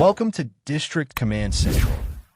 Welcome to District Command Central,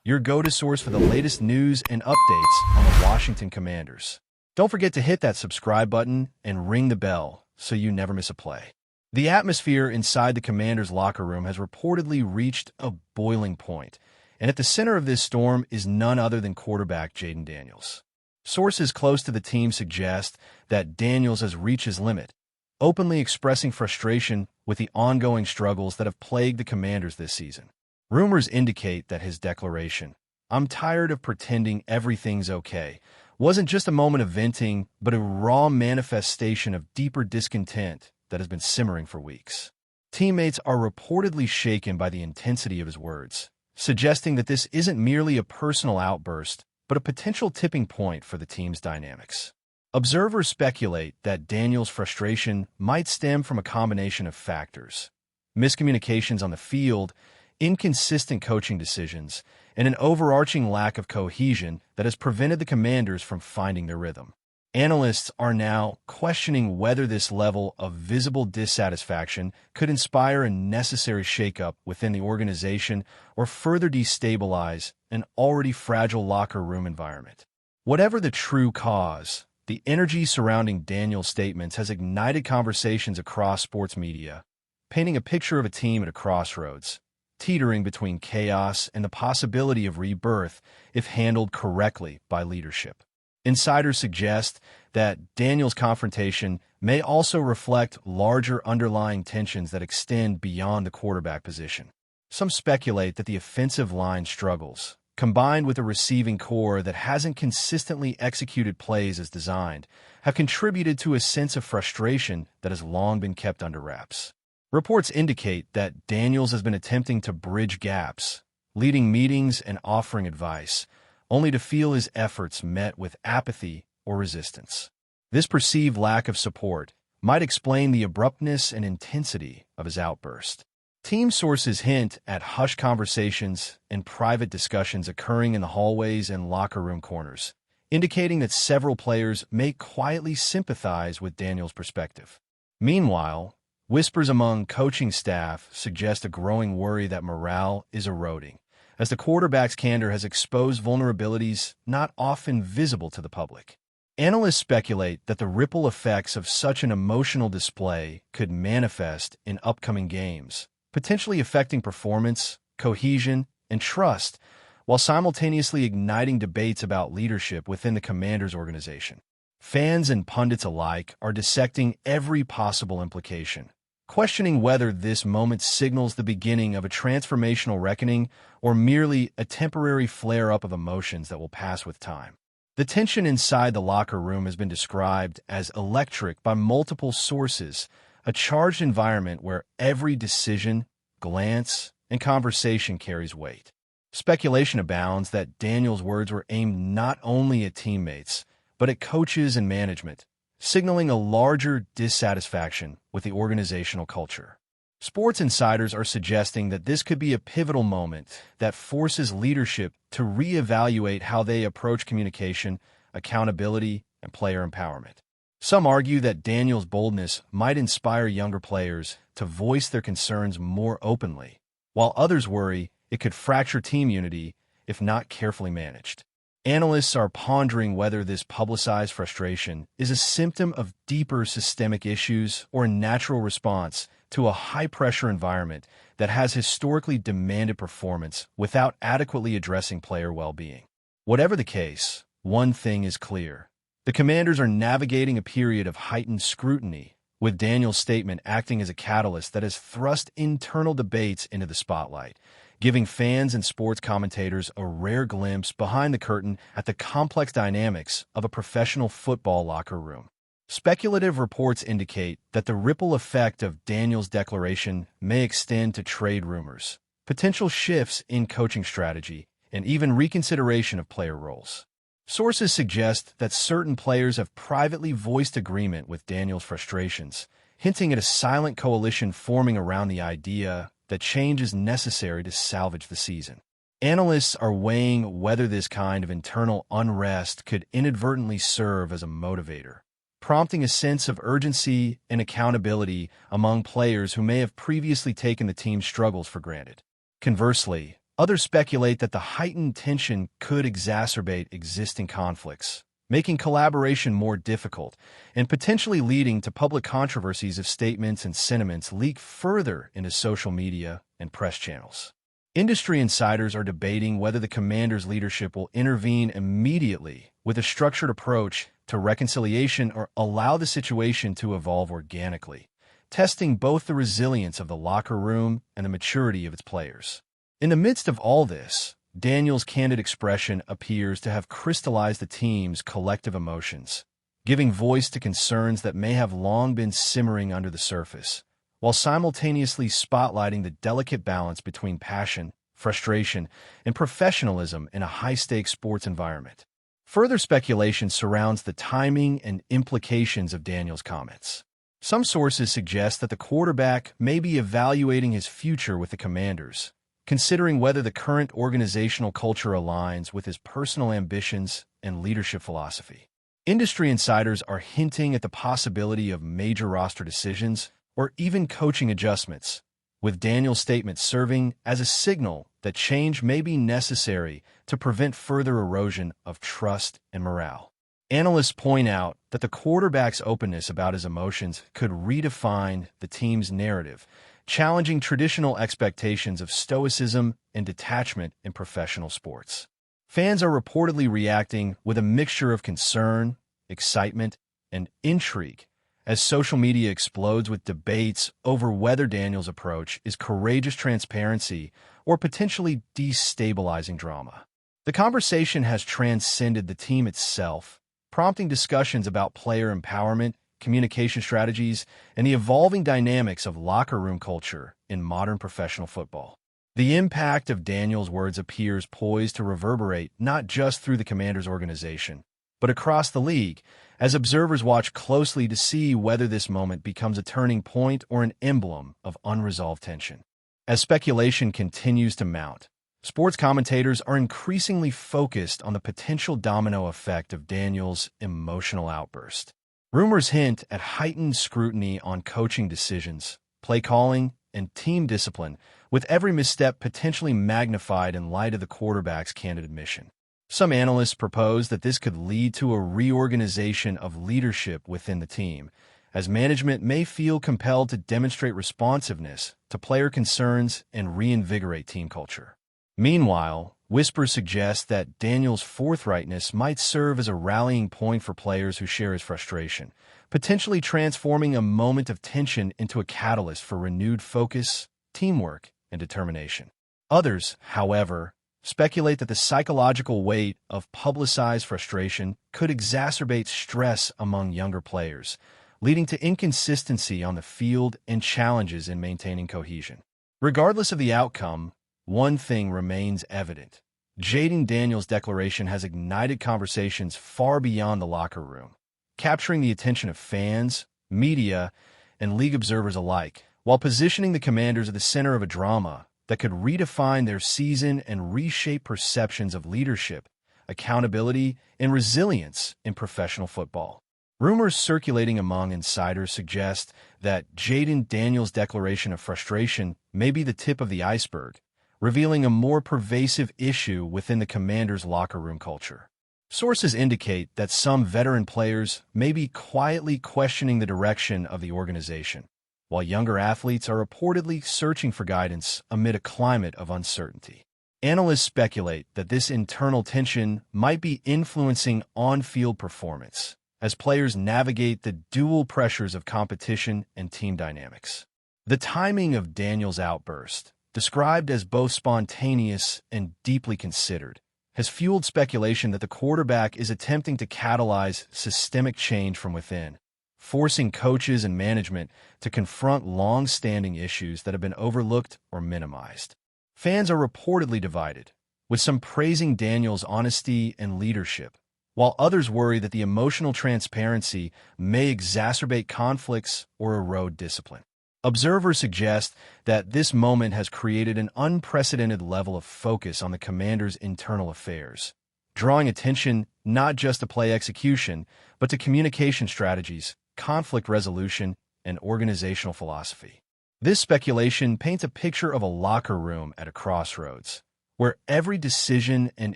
your go-to source for the latest news and updates on the Washington Commanders. Don't forget to hit that subscribe button and ring the bell so you never miss a play. The atmosphere inside the Commanders' locker room has reportedly reached a boiling point, and at the center of this storm is none other than quarterback Jayden Daniels. Sources close to the team suggest that Daniels has reached his limit, openly expressing frustration with the ongoing struggles that have plagued the Commanders this season. Rumors indicate that his declaration, "I'm tired of pretending everything's okay," wasn't just a moment of venting, but a raw manifestation of deeper discontent that has been simmering for weeks. Teammates are reportedly shaken by the intensity of his words, suggesting that this isn't merely a personal outburst, but a potential tipping point for the team's dynamics. Observers speculate that Daniels' frustration might stem from a combination of factors: miscommunications on the field, inconsistent coaching decisions, and an overarching lack of cohesion that has prevented the Commanders from finding their rhythm. Analysts are now questioning whether this level of visible dissatisfaction could inspire a necessary shakeup within the organization or further destabilize an already fragile locker room environment. Whatever the true cause, the energy surrounding Daniels' statements has ignited conversations across sports media, painting a picture of a team at a crossroads, teetering between chaos and the possibility of rebirth if handled correctly by leadership. Insiders suggest that Daniels' confrontation may also reflect larger underlying tensions that extend beyond the quarterback position. Some speculate that the offensive line struggles, combined with a receiving core that hasn't consistently executed plays as designed, have contributed to a sense of frustration that has long been kept under wraps. Reports indicate that Daniels has been attempting to bridge gaps, leading meetings and offering advice, only to feel his efforts met with apathy or resistance. This perceived lack of support might explain the abruptness and intensity of his outburst. Team sources hint at hushed conversations and private discussions occurring in the hallways and locker room corners, indicating that several players may quietly sympathize with Daniels' perspective. Meanwhile, whispers among coaching staff suggest a growing worry that morale is eroding, as the quarterback's candor has exposed vulnerabilities not often visible to the public. Analysts speculate that the ripple effects of such an emotional display could manifest in upcoming games, potentially affecting performance, cohesion, and trust, while simultaneously igniting debates about leadership within the Commanders organization. Fans and pundits alike are dissecting every possible implication, questioning whether this moment signals the beginning of a transformational reckoning or merely a temporary flare-up of emotions that will pass with time. The tension inside the locker room has been described as electric by multiple sources, a charged environment where every decision, glance, and conversation carries weight. Speculation abounds that Daniels' words were aimed not only at teammates, but at coaches and management, signaling a larger dissatisfaction with the organizational culture. Sports insiders are suggesting that this could be a pivotal moment that forces leadership to reevaluate how they approach communication, accountability, and player empowerment. Some argue that Daniels' boldness might inspire younger players to voice their concerns more openly, while others worry it could fracture team unity if not carefully managed. Analysts are pondering whether this publicized frustration is a symptom of deeper systemic issues or a natural response to a high-pressure environment that has historically demanded performance without adequately addressing player well-being. Whatever the case, one thing is clear: the Commanders are navigating a period of heightened scrutiny, with Daniels' statement acting as a catalyst that has thrust internal debates into the spotlight, giving fans and sports commentators a rare glimpse behind the curtain at the complex dynamics of a professional football locker room. Speculative reports indicate that the ripple effect of Daniels' declaration may extend to trade rumors, potential shifts in coaching strategy, and even reconsideration of player roles. Sources suggest that certain players have privately voiced agreement with Daniels' frustrations, hinting at a silent coalition forming around the idea that change is necessary to salvage the season. Analysts are weighing whether this kind of internal unrest could inadvertently serve as a motivator, prompting a sense of urgency and accountability among players who may have previously taken the team's struggles for granted. Conversely, others speculate that the heightened tension could exacerbate existing conflicts, making collaboration more difficult and potentially leading to public controversies if statements and sentiments leak further into social media and press channels. Industry insiders are debating whether the Commanders' leadership will intervene immediately with a structured approach to reconciliation or allow the situation to evolve organically, testing both the resilience of the locker room and the maturity of its players. In the midst of all this, Daniels' candid expression appears to have crystallized the team's collective emotions, giving voice to concerns that may have long been simmering under the surface, while simultaneously spotlighting the delicate balance between passion, frustration, and professionalism in a high-stakes sports environment. Further speculation surrounds the timing and implications of Daniels' comments. Some sources suggest that the quarterback may be evaluating his future with the Commanders, considering whether the current organizational culture aligns with his personal ambitions and leadership philosophy. Industry insiders are hinting at the possibility of major roster decisions or even coaching adjustments, with Daniels' statement serving as a signal that change may be necessary to prevent further erosion of trust and morale. Analysts point out that the quarterback's openness about his emotions could redefine the team's narrative, challenging traditional expectations of stoicism and detachment in professional sports. Fans are reportedly reacting with a mixture of concern, excitement, and intrigue as social media explodes with debates over whether Daniels' approach is courageous transparency or potentially destabilizing drama. The conversation has transcended the team itself, prompting discussions about player empowerment, communication strategies, and the evolving dynamics of locker room culture in modern professional football. The impact of Daniels' words appears poised to reverberate not just through the Commanders' organization, but across the league, as observers watch closely to see whether this moment becomes a turning point or an emblem of unresolved tension. As speculation continues to mount, sports commentators are increasingly focused on the potential domino effect of Daniels' emotional outburst. Rumors hint at heightened scrutiny on coaching decisions, play calling, and team discipline, with every misstep potentially magnified in light of the quarterback's candid admission. Some analysts propose that this could lead to a reorganization of leadership within the team, as management may feel compelled to demonstrate responsiveness to player concerns and reinvigorate team culture. Meanwhile, whispers suggest that Daniels' forthrightness might serve as a rallying point for players who share his frustration, potentially transforming a moment of tension into a catalyst for renewed focus, teamwork, and determination. Others, however, speculate that the psychological weight of publicized frustration could exacerbate stress among younger players, leading to inconsistency on the field and challenges in maintaining cohesion. Regardless of the outcome, one thing remains evident. Jayden Daniels' declaration has ignited conversations far beyond the locker room, capturing the attention of fans, media, and league observers alike, while positioning the Commanders at the center of a drama that could redefine their season and reshape perceptions of leadership, accountability, and resilience in professional football. Rumors circulating among insiders suggest that Jayden Daniels' declaration of frustration may be the tip of the iceberg, revealing a more pervasive issue within the Commanders' locker room culture. Sources indicate that some veteran players may be quietly questioning the direction of the organization, while younger athletes are reportedly searching for guidance amid a climate of uncertainty. Analysts speculate that this internal tension might be influencing on-field performance as players navigate the dual pressures of competition and team dynamics. The timing of Daniels' outburst, described as both spontaneous and deeply considered, has fueled speculation that the quarterback is attempting to catalyze systemic change from within, forcing coaches and management to confront long-standing issues that have been overlooked or minimized. Fans are reportedly divided, with some praising Daniels' honesty and leadership, while others worry that the emotional transparency may exacerbate conflicts or erode discipline. Observers suggest that this moment has created an unprecedented level of focus on the Commanders' internal affairs, drawing attention not just to play execution, but to communication strategies, conflict resolution, and organizational philosophy. This speculation paints a picture of a locker room at a crossroads, where every decision and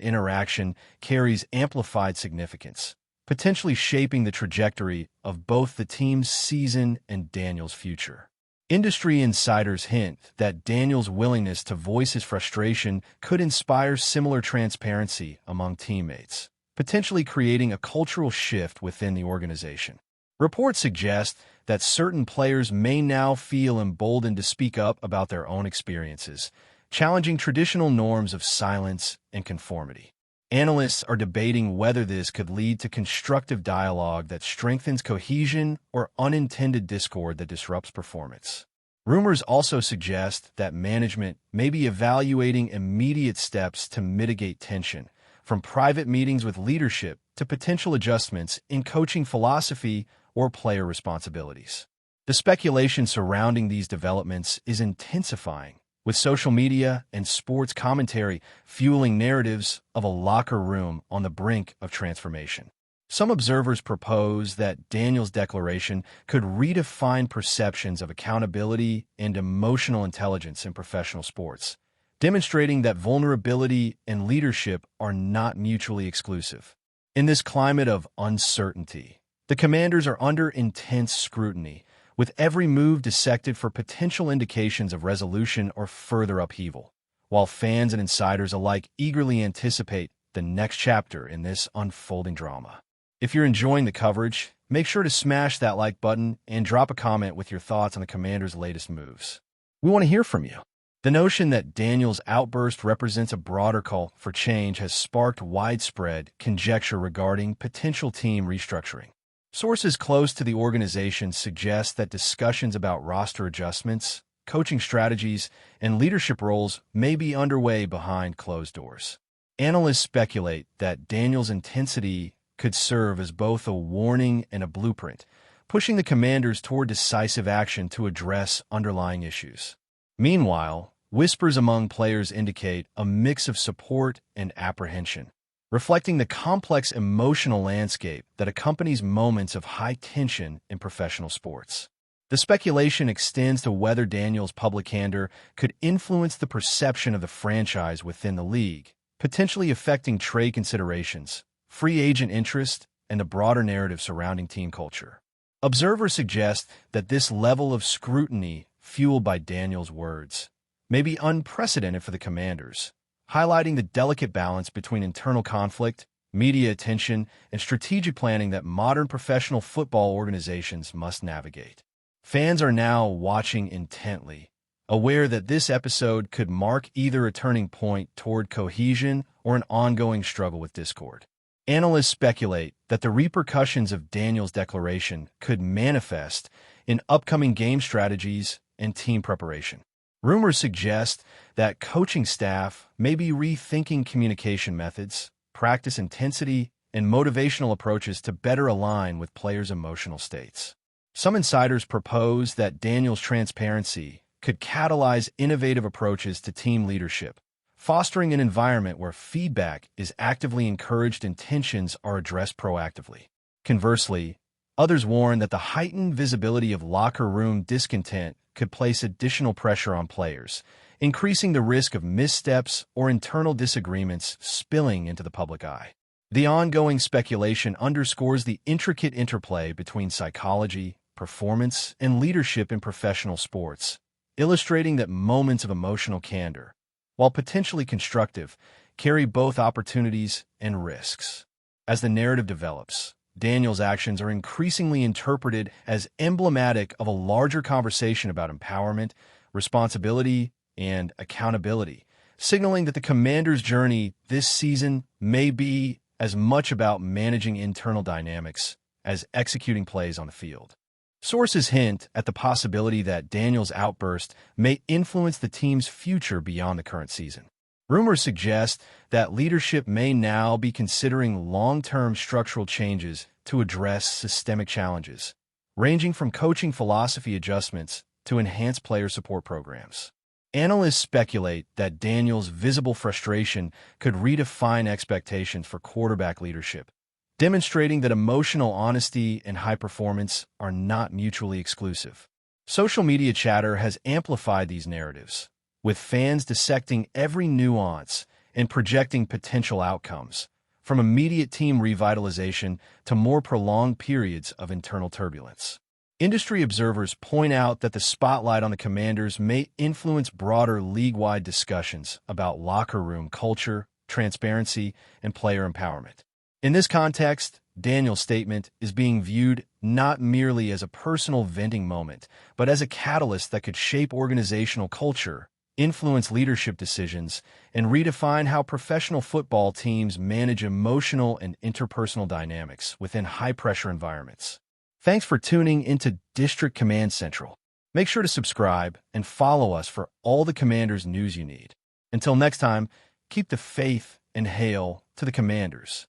interaction carries amplified significance, potentially shaping the trajectory of both the team's season and Daniels' future. Industry insiders hint that Daniels' willingness to voice his frustration could inspire similar transparency among teammates, potentially creating a cultural shift within the organization. Reports suggest that certain players may now feel emboldened to speak up about their own experiences, challenging traditional norms of silence and conformity. Analysts are debating whether this could lead to constructive dialogue that strengthens cohesion or unintended discord that disrupts performance. Rumors also suggest that management may be evaluating immediate steps to mitigate tension, from private meetings with leadership to potential adjustments in coaching philosophy or player responsibilities. The speculation surrounding these developments is intensifying, with social media and sports commentary fueling narratives of a locker room on the brink of transformation. Some observers propose that Daniels' declaration could redefine perceptions of accountability and emotional intelligence in professional sports, demonstrating that vulnerability and leadership are not mutually exclusive. In this climate of uncertainty, the Commanders are under intense scrutiny, with every move dissected for potential indications of resolution or further upheaval, while fans and insiders alike eagerly anticipate the next chapter in this unfolding drama. If you're enjoying the coverage, make sure to smash that like button and drop a comment with your thoughts on the Commanders' latest moves. We want to hear from you. The notion that Daniels' outburst represents a broader call for change has sparked widespread conjecture regarding potential team restructuring. Sources close to the organization suggest that discussions about roster adjustments, coaching strategies, and leadership roles may be underway behind closed doors. Analysts speculate that Daniels' intensity could serve as both a warning and a blueprint, pushing the Commanders toward decisive action to address underlying issues. Meanwhile, whispers among players indicate a mix of support and apprehension, reflecting the complex emotional landscape that accompanies moments of high tension in professional sports. The speculation extends to whether Daniels' public candor could influence the perception of the franchise within the league, potentially affecting trade considerations, free agent interest, and the broader narrative surrounding team culture. Observers suggest that this level of scrutiny, fueled by Daniels' words, may be unprecedented for the Commanders, highlighting the delicate balance between internal conflict, media attention, and strategic planning that modern professional football organizations must navigate. Fans are now watching intently, aware that this episode could mark either a turning point toward cohesion or an ongoing struggle with discord. Analysts speculate that the repercussions of Daniels' declaration could manifest in upcoming game strategies and team preparation. Rumors suggest that coaching staff may be rethinking communication methods, practice intensity, and motivational approaches to better align with players' emotional states. Some insiders propose that Daniels' transparency could catalyze innovative approaches to team leadership, fostering an environment where feedback is actively encouraged and tensions are addressed proactively. Conversely, others warn that the heightened visibility of locker room discontent could place additional pressure on players, increasing the risk of missteps or internal disagreements spilling into the public eye. The ongoing speculation underscores the intricate interplay between psychology, performance, and leadership in professional sports, illustrating that moments of emotional candor, while potentially constructive, carry both opportunities and risks. As the narrative develops, Daniels' actions are increasingly interpreted as emblematic of a larger conversation about empowerment, responsibility, and accountability, signaling that the Commanders' journey this season may be as much about managing internal dynamics as executing plays on the field. Sources hint at the possibility that Daniels' outburst may influence the team's future beyond the current season. Rumors suggest that leadership may now be considering long-term structural changes to address systemic challenges, ranging from coaching philosophy adjustments to enhanced player support programs. Analysts speculate that Daniels' visible frustration could redefine expectations for quarterback leadership, demonstrating that emotional honesty and high performance are not mutually exclusive. Social media chatter has amplified these narratives, with fans dissecting every nuance and projecting potential outcomes, from immediate team revitalization to more prolonged periods of internal turbulence. Industry observers point out that the spotlight on the Commanders may influence broader league-wide discussions about locker room culture, transparency, and player empowerment. In this context, Daniels' statement is being viewed not merely as a personal venting moment, but as a catalyst that could shape organizational culture, influence leadership decisions, and redefine how professional football teams manage emotional and interpersonal dynamics within high-pressure environments. Thanks for tuning into District Command Central. Make sure to subscribe and follow us for all the Commanders news you need. Until next time, keep the faith and hail to the Commanders.